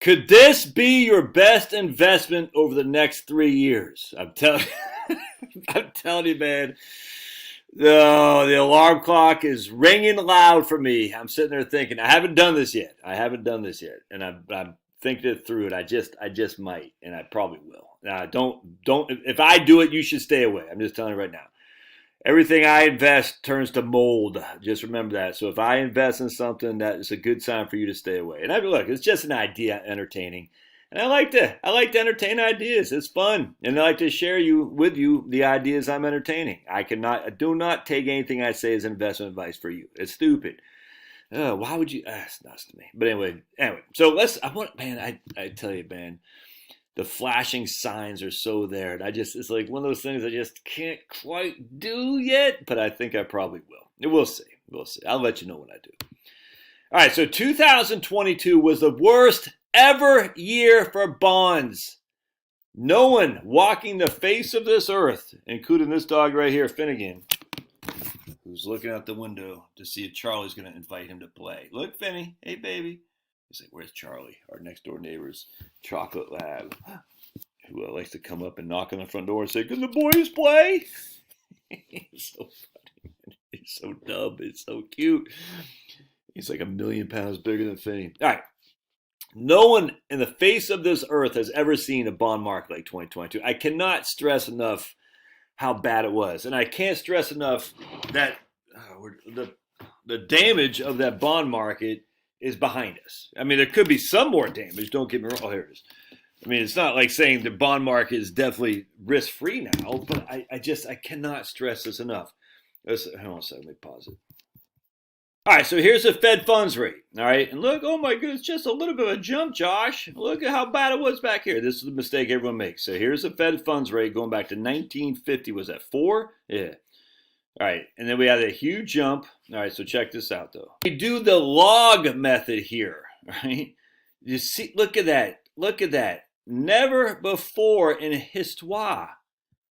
Could this be your best investment over the next 3 years? I'm telling you, man. The alarm clock is ringing loud for me. I'm sitting there thinking, I haven't done this yet. And I'm thinking it through. And I just might, and I probably will. Now, don't. If I do it, you should stay away. I'm just telling you right now. Everything I invest turns to mold. Just remember that. So if I invest in something, that is a good sign for you to stay away. And look, it's just an idea, entertaining. And I like to entertain ideas. It's fun. And I like to share with you the ideas I'm entertaining. I do not take anything I say as investment advice for you. It's stupid. Why would you? It's nuts to me. But anyway. So I tell you, man, the flashing signs are so there. And it's like one of those things I just can't quite do yet, but I think I probably will. We'll see. I'll let you know when I do. All right, so 2022 was the worst ever year for bonds. No one walking the face of this earth, including this dog right here, Finnegan, who's looking out the window to see if Charlie's going to invite him to play. Look, Finny. Hey, baby. He's like, where's Charlie? Our next door neighbor's chocolate lab, who likes to come up and knock on the front door and say, can the boys play? He's so funny. He's so dumb. It's so cute. He's like 1,000,000 pounds bigger than Finny. All right. No one in the face of this earth has ever seen a bond market like 2022. I cannot stress how bad it was. And I can't stress enough that the damage of that bond market is behind us. I mean, there could be some more damage. Don't get me wrong. Oh, here it is. I mean, it's not like saying the bond market is definitely risk-free now, but I cannot stress this enough. Hold on a second. Let me pause it. All right, so here's the Fed funds rate. All right, and look, oh my goodness, just a little bit of a jump, Josh. Look at how bad it was back here. This is the mistake everyone makes. So here's the Fed funds rate going back to 1950. Was that 4? Yeah. All right, and then we had a huge jump. All right, so check this out, though. We do the log method here, right? You see, look at that. Look at that. Never before in histoire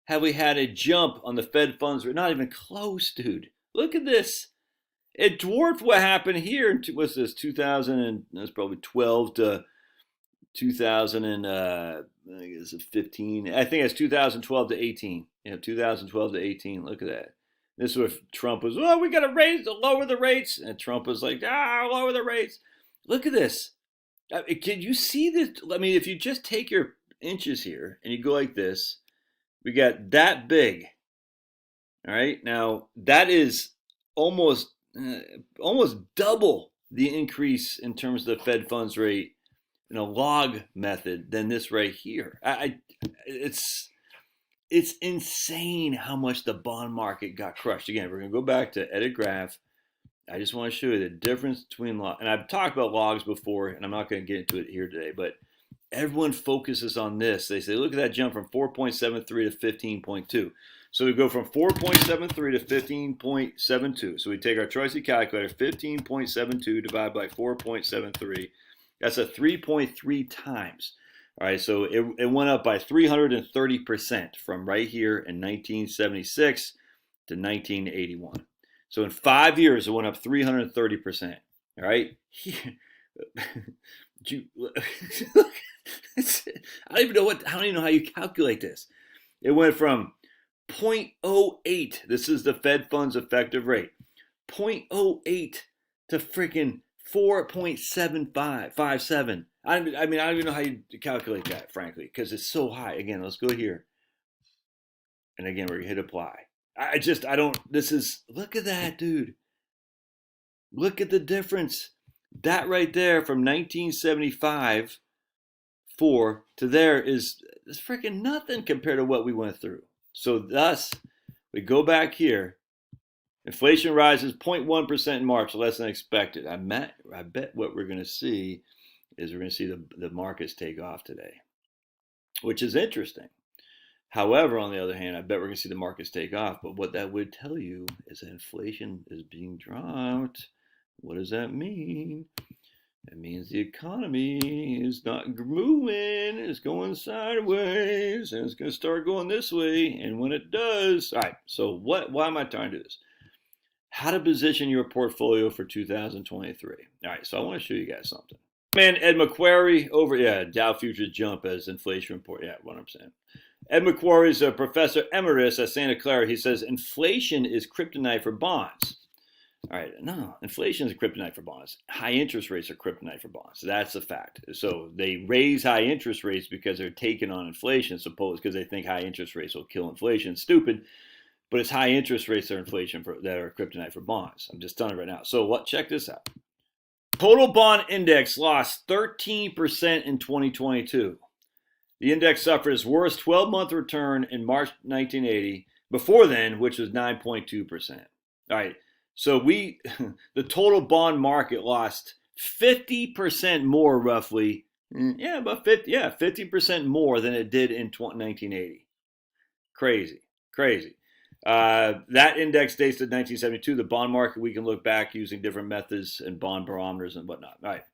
have we had a jump on the Fed funds rate. Not even close, dude. Look at this. It dwarfed what happened here. What's this? 2000 and that's probably 12 to 2000 and I guess it's 15. I think it's 2012 to 18. 2012 to 18. Look at that. This is what Trump was, we got to lower the rates. And Trump was like, lower the rates. Look at this. Can you see this? I mean, if you just take your inches here and you go like this, we got that big. All right. Now, that is almost double the increase in terms of the Fed funds rate in a log method than this right here. It's insane how much the bond market got crushed. Again, we're going to go back to edit graph. I just want to show you the difference between log. And I've talked about logs before, and I'm not going to get into it here today, but everyone focuses on this. They say, look at that jump from 4.73 to 15.2. So we go from 4.73 to 15.72. So we take our Troisi calculator, 15.72 divided by 4.73. That's a 3.3 times. All right, so it went up by 330% from right here in 1976 to 1981. So in 5 years, it went up 330%. All right? I don't even know how you calculate this. It went from 0.08, this is the Fed funds effective rate, 0.08 to freaking 4.7557. I mean, I don't even know how you calculate that, frankly, because it's so high. Again, let's go here. And again, we're going to hit apply. Look at that, dude. Look at the difference. That right there from 1975 to there is freaking nothing compared to what we went through. So thus, we go back here. Inflation rises 0.1% in March, less than expected. I bet what we're going to see is we're going to see the markets take off today, which is interesting. However, on the other hand, I bet we're going to see the markets take off. But what that would tell you is that inflation is being dropped. What does that mean? It means the economy is not moving, it's going sideways, and it's going to start going this way. And when it does, all right, so why am I trying to do this? How to position your portfolio for 2023. All right, so I want to show you guys something. Man, Ed McQuarrie over, yeah, Dow futures jump as inflation report. Yeah, 100%. Ed McQuarrie is a professor emeritus at Santa Clara. He says inflation is kryptonite for bonds. All right, no, inflation is a kryptonite for bonds. High interest rates are kryptonite for bonds. That's a fact. So they raise high interest rates because they're taking on inflation, suppose because they think high interest rates will kill inflation. Stupid, but it's high interest rates that are inflation that are kryptonite for bonds. I'm just telling you right now. So what? Check this out. Total bond index lost 13% in 2022. The index suffered its worst 12-month return in March 1980. Before then, which was 9.2%. All right. So the total bond market lost 50% more, roughly. Yeah, about 50% more than it did in 1980. Crazy. That index dates to 1972. The bond market, we can look back using different methods and bond barometers and whatnot. All right.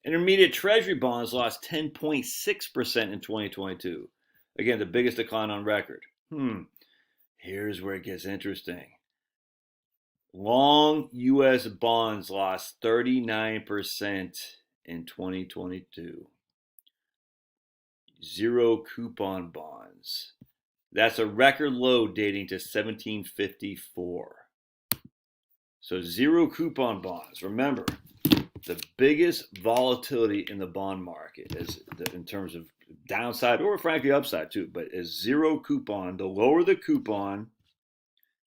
Intermediate treasury bonds lost 10.6% in 2022. Again, the biggest decline on record. Here's where it gets interesting. Long U.S. bonds lost 39% in 2022. Zero coupon bonds. That's a record low dating to 1754. So zero coupon bonds. Remember, the biggest volatility in the bond market is in terms of downside or frankly upside too, but is zero coupon. The lower the coupon,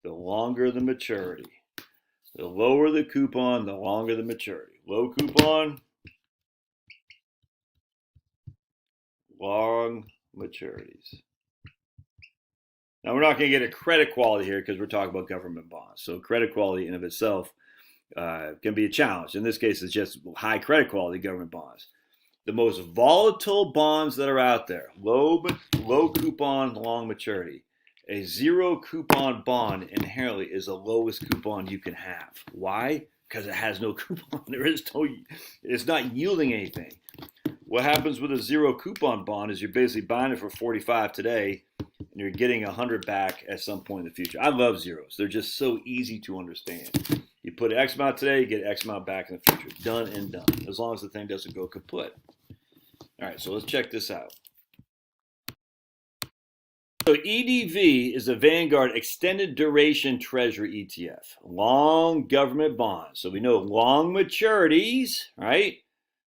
the longer the maturity. The lower the coupon, the longer the maturity. Low coupon, long maturities. Now, we're not going to get a credit quality here because we're talking about government bonds. So credit quality in of itself can be a challenge. In this case, it's just high credit quality government bonds. The most volatile bonds that are out there, low coupon, long maturity. A zero coupon bond inherently is the lowest coupon you can have. Why? Because it has no coupon. It's not yielding anything. What happens with a zero coupon bond is you're basically buying it for 45 today and you're getting 100 back at some point in the future. I love zeros. They're just so easy to understand. You put X amount today, you get X amount back in the future. Done and done. As long as the thing doesn't go kaput. All right, so let's check this out. So EDV is a Vanguard extended duration treasury ETF. Long government bonds. So we know long maturities, right?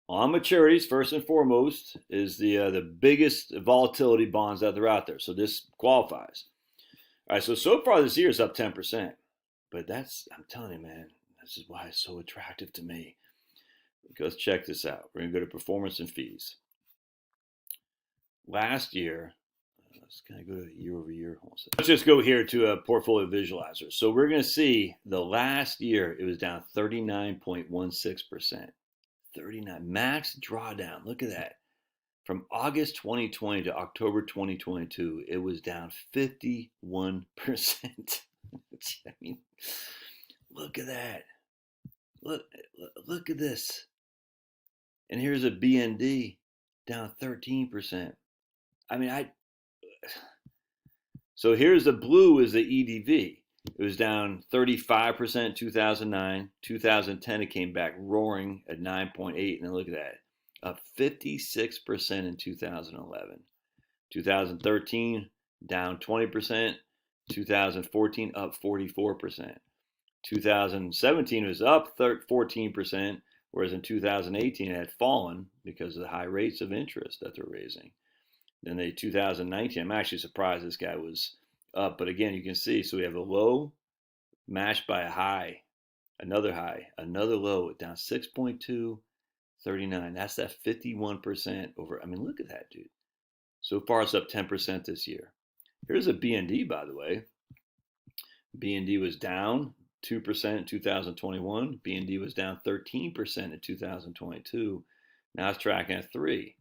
Long maturities, first and foremost, is the biggest volatility bonds that are out there. So this qualifies. All right, so far this year is up 10%. But I'm telling you, man, this is why it's so attractive to me. Let's check this out. We're going to go to performance and fees. Last year, let's kind of go to year over year. Let's just go here to a portfolio visualizer. So we're going to see the last year, it was down 39.16%. 39 max drawdown. Look at that. From August 2020 to October 2022, it was down 51%. I mean, look at that. Look at this. And here's a BND down 13%. I mean, so here's the blue is the EDV. It was down 35% in 2009. 2010, it came back roaring at 9.8. And then look at that. Up 56% in 2011. 2013, down 20%. 2014, up 44%. 2017 was up 14%, whereas in 2018 it had fallen because of the high rates of interest that they're raising. Then 2019, I'm actually surprised this guy was up, but again, you can see, so we have a low matched by a high, another low, down 6.2, 39. That's that 51% over. I mean, look at that, dude. So far, it's up 10% this year. Here's a BND, by the way. BND was down 2% in 2021. BND was down 13% in 2022. Now it's tracking at 3.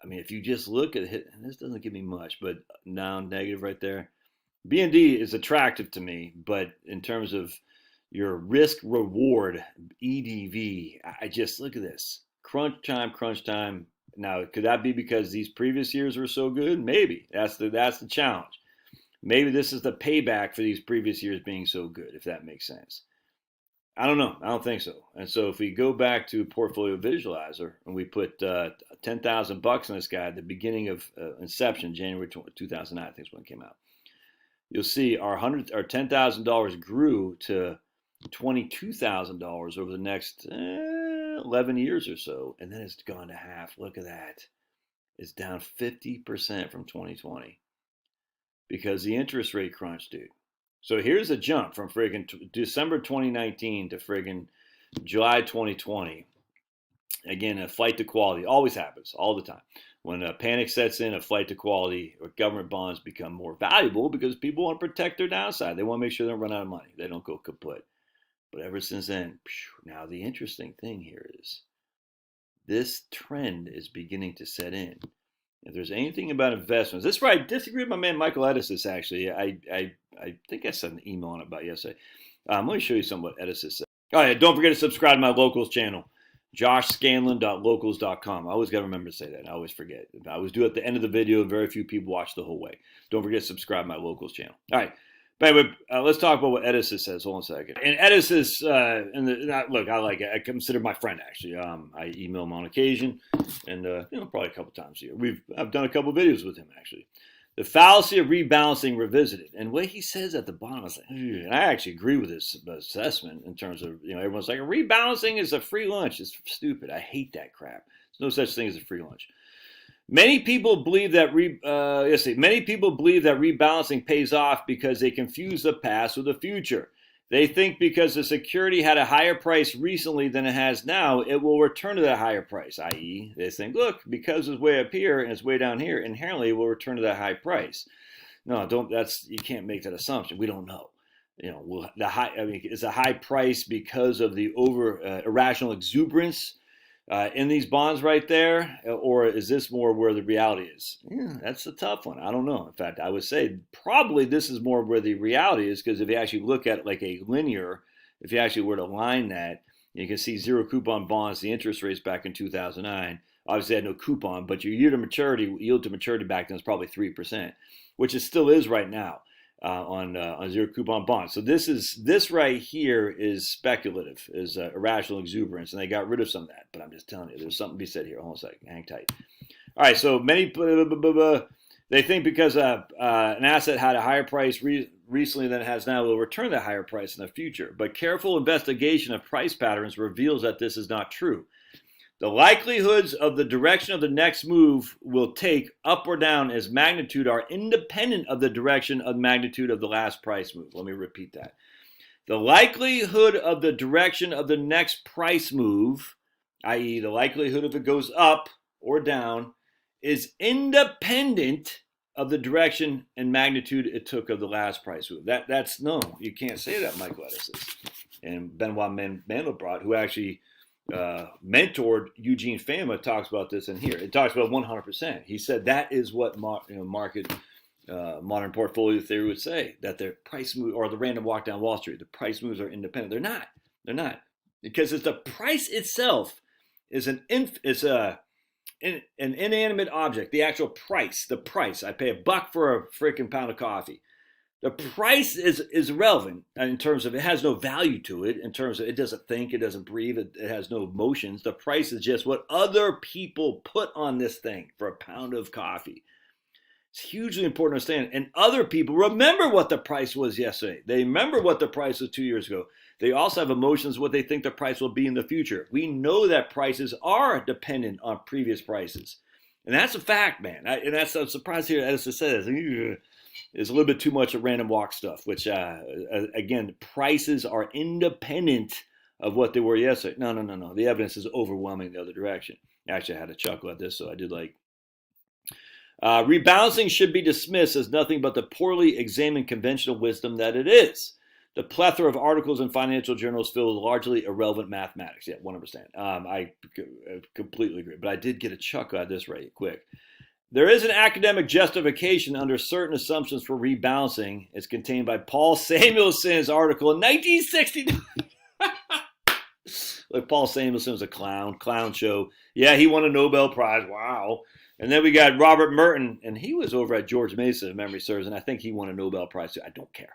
I mean, if you just look at it, and this doesn't give me much, but now negative right there. BND is attractive to me, but in terms of your risk reward, EDV, I just look at this. Crunch time. Now, could that be because these previous years were so good? Maybe. That's the challenge. Maybe this is the payback for these previous years being so good, if that makes sense. I don't know. I don't think so. And so if we go back to Portfolio Visualizer and we put $10,000 in this guy at the beginning of inception, January 2009, I think is when it came out. You'll see our $10,000 grew to $22,000 over the next 11 years or so, and then it's gone to half. Look at that. It's down 50% from 2020 because the interest rate crunch, dude. So here's a jump from friggin' December 2019 to friggin' July 2020. Again, a flight to quality always happens all the time. When a panic sets in, a flight to quality or government bonds become more valuable because people want to protect their downside. They want to make sure they don't run out of money. They don't go kaput. But ever since then, now the interesting thing here is this trend is beginning to set in. If there's anything about investments, this is where I disagree with my man Michael Edison. Actually, I think I sent an email on it about yesterday. Let me show you some what Edison said. Oh yeah, don't forget to subscribe to my locals channel, joshscanlon.locals.com. I always got to remember to say that. I always forget. I always do it at the end of the video. Very few people watch the whole way. Don't forget to subscribe to my locals channel. All right. But anyway, let's talk about what Edison says. Hold on a second. And Edison's, look, I like it. I consider my friend, actually. I email him on occasion, and probably a couple times a year. I've done a couple videos with him, actually. The fallacy of rebalancing revisited. And what he says at the bottom, I was like, and I actually agree with this assessment in terms of, everyone's like, rebalancing is a free lunch. It's stupid. I hate that crap. There's no such thing as a free lunch. Many people believe that rebalancing pays off because they confuse the past with the future. They think because the security had a higher price recently than it has now, it will return to that higher price. I.e., they think, look, because it's way up here and it's way down here, inherently it will return to that high price. No, you can't make that assumption. We don't know. Is a high price because of the irrational exuberance in these bonds right there, or is this more where the reality is? Yeah, that's a tough one. I don't know. In fact, I would say probably this is more where the reality is, because if you actually look at it like a linear, if you actually were to line that, you can see zero coupon bonds, the interest rates back in 2009, obviously had no coupon, but your yield to maturity back then was probably 3%, which it still is right now. On zero coupon bonds. So this right here is speculative, is irrational exuberance, and they got rid of some of that. But I'm just telling you, there's something to be said here. Hold on a second, hang tight. All right, so many they think because an asset had a higher price recently than it has now, it will return that higher price in the future. But careful investigation of price patterns reveals that this is not true. The likelihoods of the direction of the next move will take up or down as magnitude are independent of the direction of magnitude of the last price move. Let me repeat that. The likelihood of the direction of the next price move, i.e. the likelihood if it goes up or down, is independent of the direction and magnitude it took of the last price move. That's no, you can't say that, Michael Edison. And Benoit Mandelbrot, who actually mentored Eugene Fama, talks about this in here. It talks about 100%. He said that is what market modern portfolio theory would say, that the price move or the random walk down Wall Street, the price moves are independent. They're not, because it's the price itself is an inanimate object. The actual price, I pay $1 for a freaking pound of coffee. The price is irrelevant in terms of it has no value to it, in terms of it doesn't think, it doesn't breathe, it has no emotions. The price is just what other people put on this thing for a pound of coffee. It's hugely important to understand. And other people remember what the price was yesterday. They remember what the price was 2 years ago. They also have emotions what they think the price will be in the future. We know that prices are dependent on previous prices. And that's a fact, man. And that's I'm surprised here, as it says. Is a little bit too much of random walk stuff, which, again, prices are independent of what they were yesterday. No. The evidence is overwhelming the other direction. Actually, I had a chuckle at this, so I did like. Rebalancing should be dismissed as nothing but the poorly examined conventional wisdom that it is. The plethora of articles in financial journals filled with largely irrelevant mathematics. Yeah, 100%. I completely agree. But I did get a chuckle at this right quick. There is an academic justification under certain assumptions for rebalancing. It's contained by Paul Samuelson's article in 1969. Look, Paul Samuelson was a clown show. Yeah, he won a Nobel Prize. Wow. And then we got Robert Merton, and he was over at George Mason, if memory serves, and I think he won a Nobel Prize too. I don't care.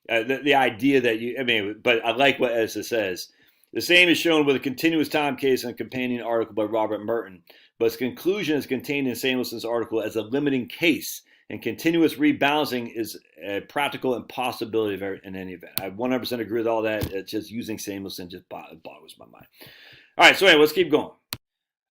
The idea that you, I mean, but I like what as it says. The same is shown with a continuous time case in a companion article by Robert Merton, but its conclusion is contained in Samuelson's article as a limiting case, and continuous rebalancing is a practical impossibility in any event. I 100% agree with all that. It's just using Samuelson just boggles my mind. All right, so anyway, let's keep going.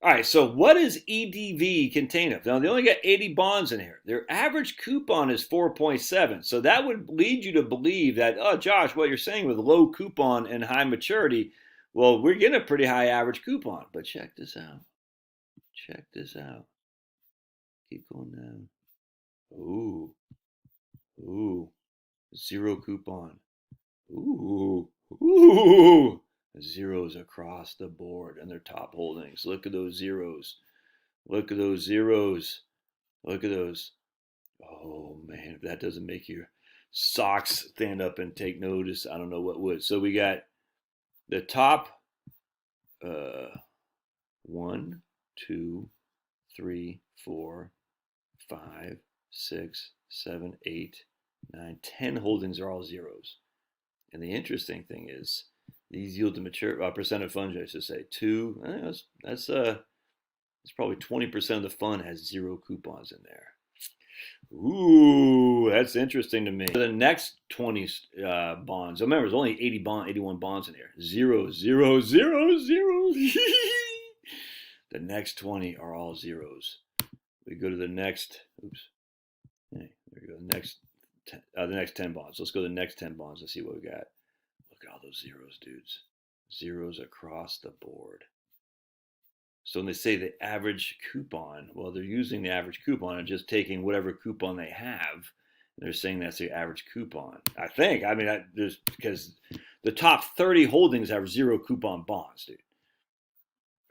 All right, so what does EDV contain of? Now, they only got 80 bonds in here. Their average coupon is 4.7. So that would lead you to believe that, oh, Josh, what you're saying with low coupon and high maturity, well, we're getting a pretty high average coupon. But check this out. Check this out. Keep going down. Ooh. Ooh. Zero coupon. Ooh. Ooh. Zeros across the board and their top holdings. Look at those zeros. Look at those zeros. Look at those. Oh, man, if that doesn't make your socks stand up and take notice, I don't know what would. So we got the top 1, 2, 3, 4, 5, 6, 7, 8, 9, 10 holdings are all zeros. And the interesting thing is, these yield to mature percent of funds, I should say, 2. That's probably 20% of the fund has zero coupons in there. Ooh, that's interesting to me. The next 20 bonds. Remember, there's only 81 bonds in here. 0, 0, 0, 0. The next 20 are all zeros. We go to the next. Oops. Hey, there we go. The next 10 bonds. Let's go to the next 10 bonds and see what we got. Look at all those zeros, dudes. Zeros across the board. So when they say the average coupon, well, they're using the average coupon and just taking whatever coupon they have. They're saying that's the average coupon. I think. I mean, there's because the top 30 holdings have zero coupon bonds, dude.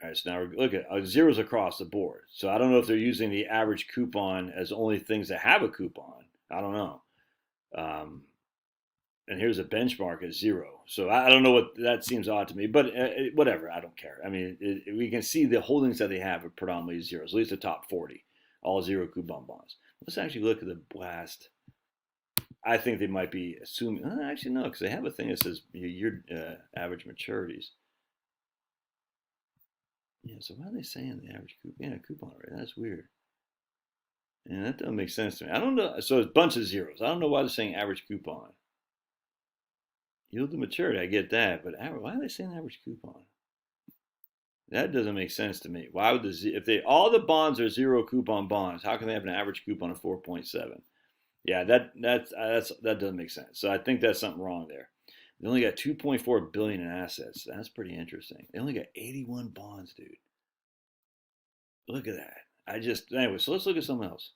All right, so now look at zeros across the board. So I don't know if they're using the average coupon as only things that have a coupon. I don't know. And here's a benchmark at 0. So I don't know what that seems odd to me, but whatever. I don't care. I mean, we can see the holdings that they have are predominantly zeros, at least the top 40, all zero coupon bonds. Let's actually look at the blast. I think they might be assuming, actually no, because they have a thing that says your average maturities. Yeah, so why are they saying the average coupon? Yeah, coupon rate. That's weird. And that doesn't make sense to me. I don't know. So it's a bunch of zeros. I don't know why they're saying average coupon. Yield to maturity, I get that, but why are they saying average coupon? That doesn't make sense to me. Why would if all the bonds are zero coupon bonds, how can they have an average coupon of 4.7? Yeah, that doesn't make sense. So I think that's something wrong there. They only got 2.4 billion in assets. That's pretty interesting. They only got 81 bonds, dude. Look at that. Anyway, so let's look at something else.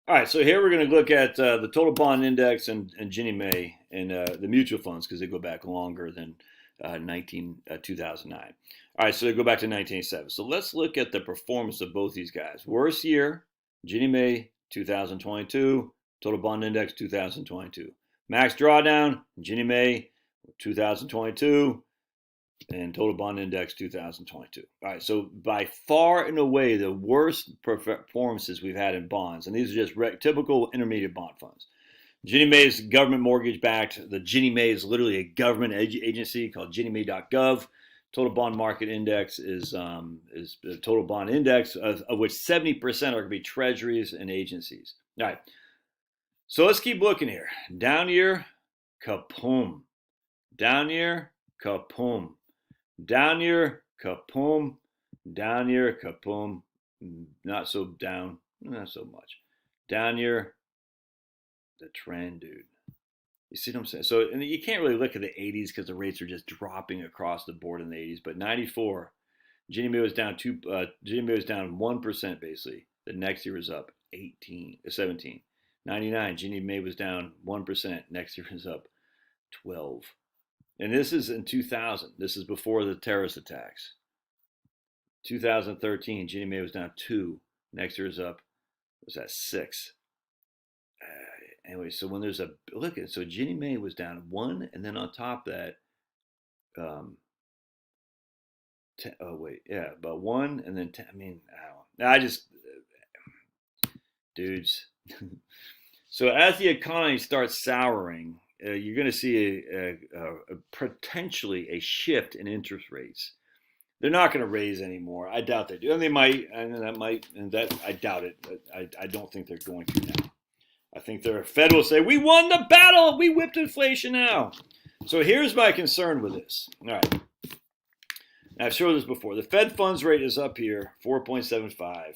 All right, so here we're going to look at the total bond index and Ginnie Mae and the mutual funds because they go back longer than 2009. All right, so they go back to 1987. So let's look at the performance of both these guys. Worst year, Ginnie Mae, 2022. Total bond index, 2022. Max drawdown, Ginnie Mae, 2022. And total bond index 2022. All right, so by far and away the worst performances we've had in bonds, and these are just typical intermediate bond funds. Ginnie Mae is government mortgage backed. The Ginnie Mae is literally a government agency called GinnieMae.gov. Total bond market index is the total bond index of which 70% are going to be treasuries and agencies. All right, so let's keep looking here. Down year, kapoom. Down year, kapoom. Down year, kapoom. Down year, kapoom. Not so down, not so much. Down year, the trend, dude. You see what I'm saying? So, and you can't really look at the 80s because the rates are just dropping across the board in the 80s. But 94, Ginnie Mae was down 1% basically. The next year was up 17. 99, Ginnie Mae was down 1%. Next year was up 12. And this is in 2000. This is before the terrorist attacks. 2013, Ginnie Mae was down 2. Next year is up, was at 6. Anyway, so when there's look at, so Ginnie Mae was down 1, and then on top of that, about 1, and then 10. I mean, dudes. So as the economy starts souring, you're going to see potentially a shift in interest rates. They're not going to raise anymore. I doubt they do. And they might, and that I doubt it. But I don't think they're going to now. I think the Fed will say, we won the battle. We whipped inflation now. So here's my concern with this. All right. I've showed this before. The Fed funds rate is up here, 4.75.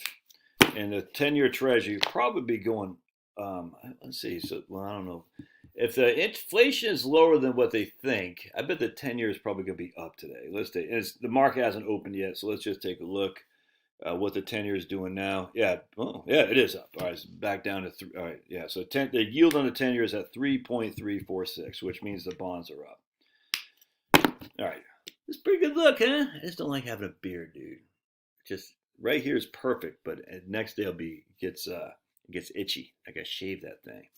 And the 10-year Treasury probably be going, let's see. So, well, I don't know. If the inflation is lower than what they think, I bet the 10-year is probably going to be up today. Let's take, the market hasn't opened yet, so let's just take a look what the 10-year is doing now. Yeah, oh, yeah, it is up. All right, it's back down to 3. All right, yeah, so the yield on the 10-year is at 3.346, which means the bonds are up. All right, it's a pretty good look, huh? I just don't like having a beard, dude. Just right here is perfect, but next day gets itchy. I gotta shave that thing.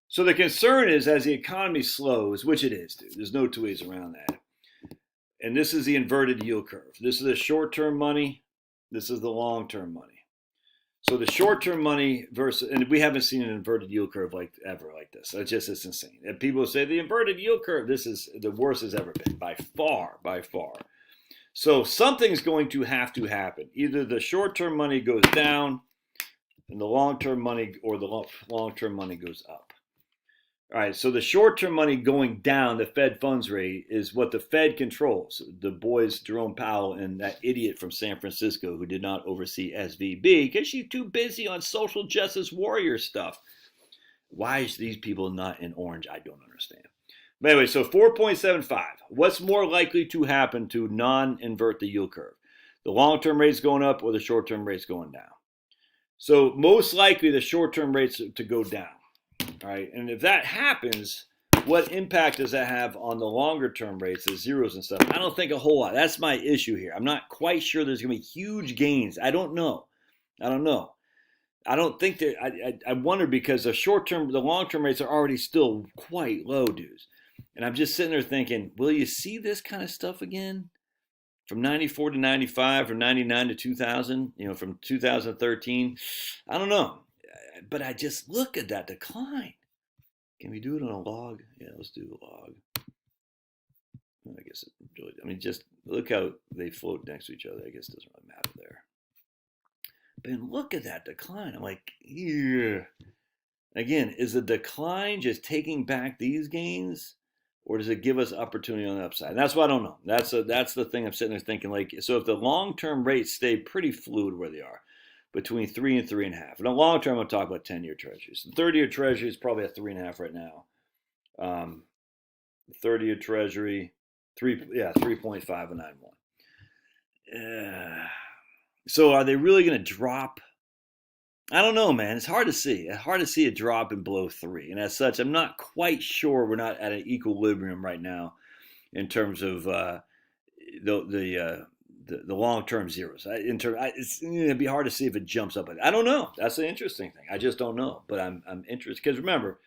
So the concern is as the economy slows, which it is, dude. There's no two ways around that. And this is the inverted yield curve. This is the short-term money. This is the long-term money. So the short-term money versus, and we haven't seen an inverted yield curve ever like this. It's insane. And people say the inverted yield curve, this is the worst it's ever been by far. So something's going to have to happen. Either the short-term money goes down and the long-term money, or the long-term money goes up. All right, so the short-term money going down, the Fed funds rate, is what the Fed controls. The boys, Jerome Powell and that idiot from San Francisco who did not oversee SVB because she's too busy on social justice warrior stuff. Why is these people not in orange? I don't understand. But anyway, so 4.75. What's more likely to happen to non-invert the yield curve? The long-term rate's going up or the short-term rate's going down? So most likely the short-term rates to go down. All right, and if that happens, what impact does that have on the longer term rates, the zeros and stuff? I don't think a whole lot. That's my issue here. I'm not quite sure there's going to be huge gains. I don't know. I don't think that. I wonder because the long term rates are already still quite low, dudes. And I'm just sitting there thinking, will you see this kind of stuff again? From 94 to 95, from 99 to 2000, from 2013? I don't know. But I just look at that decline. Can we do it on a log? Yeah, let's do a log. I guess just look how they float next to each other. I guess it doesn't really matter there. But look at that decline. I'm like, yeah. Again, is the decline just taking back these gains, or does it give us opportunity on the upside? And that's what I don't know. That's the thing I'm sitting there thinking. Like, so if the long-term rates stay pretty fluid where they are, between 3 and 3.5. In the long term, I'm talking about 10-year treasuries. The 30-year treasury is probably at 3.5 right now. The 30-year treasury, 3.591. So are they really going to drop? I don't know, man. It's hard to see. It's hard to see a drop in below 3. And as such, I'm not quite sure we're not at an equilibrium right now in terms of the long-term zeros. It'd be hard to see if it jumps up. I don't know. That's the interesting thing. I just don't know. But I'm interested because remember,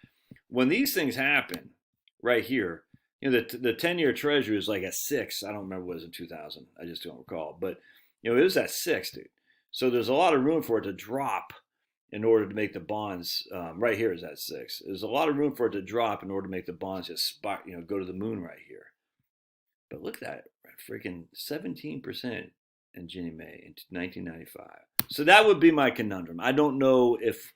when these things happen, right here, the 10-year Treasury is like at 6. I don't remember what it was in 2000. I just don't recall. But it was at 6, dude. So there's a lot of room for it to drop in order to make the bonds. Right here is at 6. There's a lot of room for it to drop in order to make the bonds just go to the moon right here. But look at that. Freaking 17% in Ginnie Mae in 1995. So that would be my conundrum. I don't know if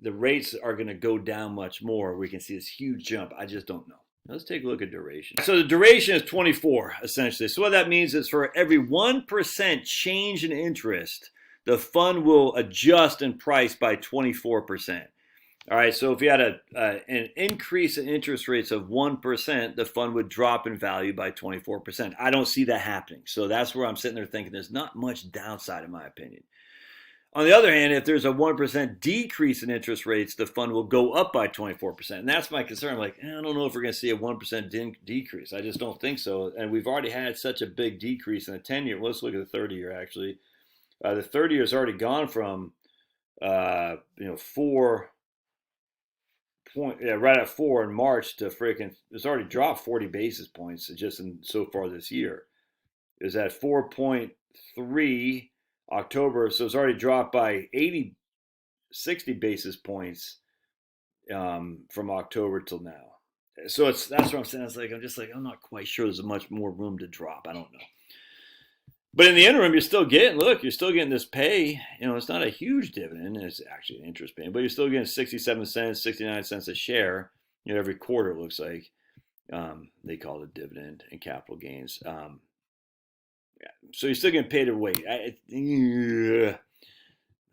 the rates are going to go down much more. We can see this huge jump. I just don't know. Let's take a look at duration. So the duration is 24, essentially. So what that means is for every 1% change in interest, the fund will adjust in price by 24%. All right, so if you had an increase in interest rates of 1%, the fund would drop in value by 24%. I don't see that happening. So that's where I'm sitting there thinking there's not much downside in my opinion. On the other hand, if there's a 1% decrease in interest rates, the fund will go up by 24%. And that's my concern. I'm like, I don't know if we're going to see a 1% decrease. I just don't think so. And we've already had such a big decrease in the 10-year. Let's look at the 30-year actually. The 30-year has already gone from 4... right at 4 in March to it's already dropped 40 basis points just so far this year. It was at 4.3 October, so it's already dropped by 60 basis points from October till now. So that's what I'm saying. I'm not quite sure there's much more room to drop. I don't know. But in the interim, you're still getting this pay. It's not a huge dividend. It's actually an interest payment, but you're still getting 67 cents, 69 cents a share. Every quarter it looks like. They call it dividend and capital gains. Yeah. So you're still getting paid away.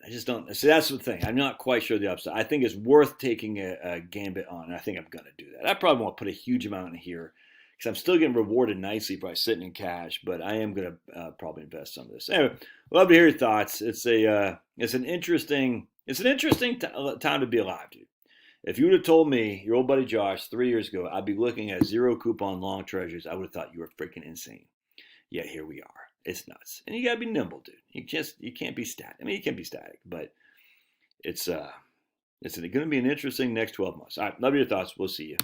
I just don't. See, that's the thing. I'm not quite sure the upside. I think it's worth taking a gambit on, and I think I'm going to do that. I probably won't put a huge amount in here because I'm still getting rewarded nicely by sitting in cash, but I am going to probably invest some of this. Anyway, love to hear your thoughts. It's an interesting time to be alive, dude. If you would have told me, your old buddy Josh, 3 years ago, I'd be looking at zero coupon long treasuries, I would have thought you were freaking insane. Yet here we are. It's nuts, and you gotta be nimble, dude. You can't be static. I mean, you can be static, but it's going to be an interesting next 12 months. All right, love your thoughts. We'll see you.